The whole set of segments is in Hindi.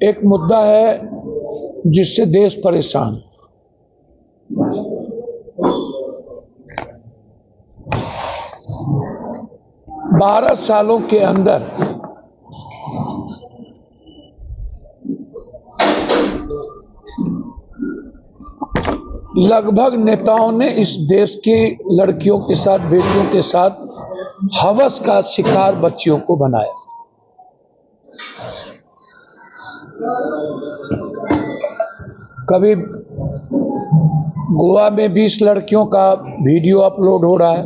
एक मुद्दा है जिससे देश परेशान। 12 सालों के अंदर लगभग नेताओं ने इस देश की लड़कियों के साथ, बेटियों के साथ हवस का शिकार बच्चियों को बनाया। कभी गोवा में 20 लड़कियों का वीडियो अपलोड हो रहा है,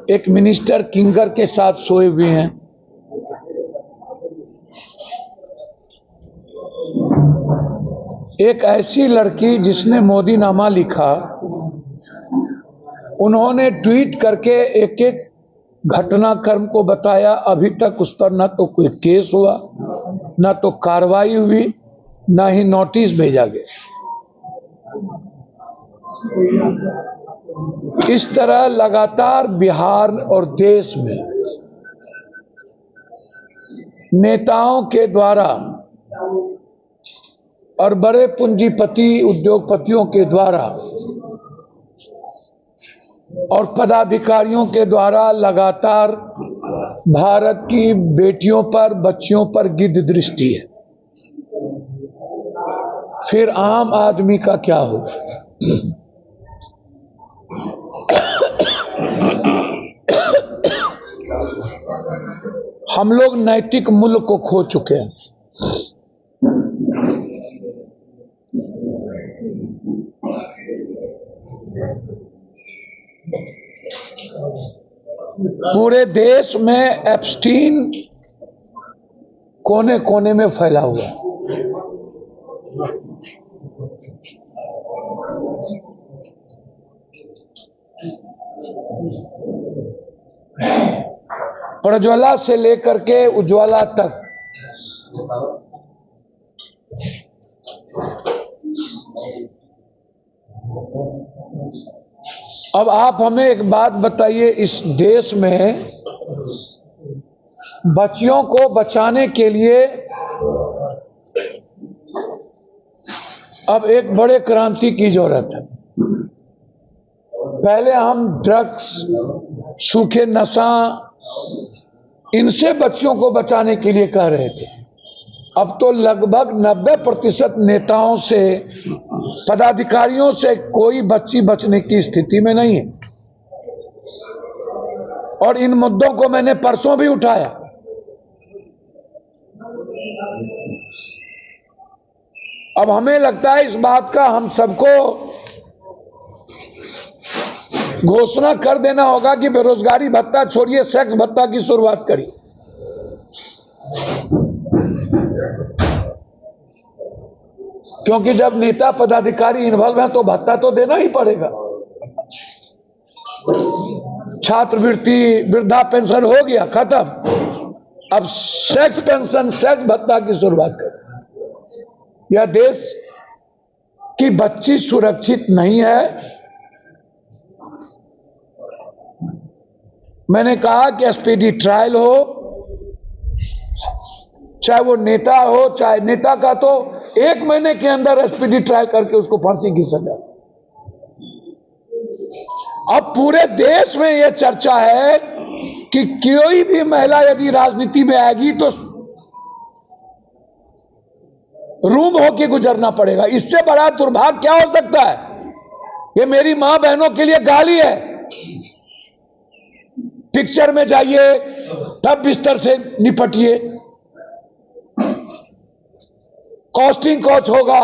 एक मिनिस्टर किंगर के साथ सोए हुए हैं। एक ऐसी लड़की जिसने मोदीनामा लिखा, उन्होंने ट्वीट करके एक एक घटनाक्रम को बताया। अभी तक उस पर ना तो कोई केस हुआ, ना तो कार्रवाई हुई, ना ही नोटिस भेजा गया। इस तरह लगातार बिहार और देश में नेताओं के द्वारा और बड़े पूंजीपति उद्योगपतियों के द्वारा और पदाधिकारियों के द्वारा लगातार भारत की बेटियों पर, बच्चियों पर गिद्ध दृष्टि है। फिर आम आदमी का क्या होगा? हम लोग नैतिक मूल्य को खो चुके हैं। पूरे देश में एप्स्टीन कोने कोने में फैला हुआ है। प्रज्वला से लेकर के उज्ज्वला तक अब आप हमें एक बात बताइए, इस देश में बच्चियों को बचाने के लिए अब एक बड़े क्रांति की जरूरत है। पहले हम ड्रग्स, सूखे नशा, इनसे बच्चियों को बचाने के लिए कह रहे थे। अब तो लगभग 90% नेताओं से, पदाधिकारियों से कोई बच्ची बचने की स्थिति में नहीं है। और इन मुद्दों को मैंने परसों भी उठाया। अब हमें लगता है इस बात का हम सबको घोषणा कर देना होगा कि बेरोजगारी भत्ता छोड़िए, सेक्स भत्ता की शुरुआत करिए। क्योंकि जब नेता पदाधिकारी इन्वॉल्व है तो भत्ता तो देना ही पड़ेगा। छात्रवृत्ति, वृद्धा पेंशन हो गया, खत्म। अब सेक्स पेंशन, सेक्स भत्ता की शुरुआत करें। यह देश की बच्ची सुरक्षित नहीं है। मैंने कहा कि स्पीडी ट्रायल हो, चाहे वो नेता हो, चाहे नेता का तो 1 महीने के अंदर स्पीडी ट्रायल करके उसको फांसी की सजा। अब पूरे देश में यह चर्चा है कि कोई भी महिला यदि राजनीति में आएगी तो रूम होके गुजरना पड़ेगा। इससे बड़ा दुर्भाग्य क्या हो सकता है? ये मेरी मां बहनों के लिए गाली है। पिक्चर में जाइए तब बिस्तर से निपटिए, कॉस्टिंग कोच होगा,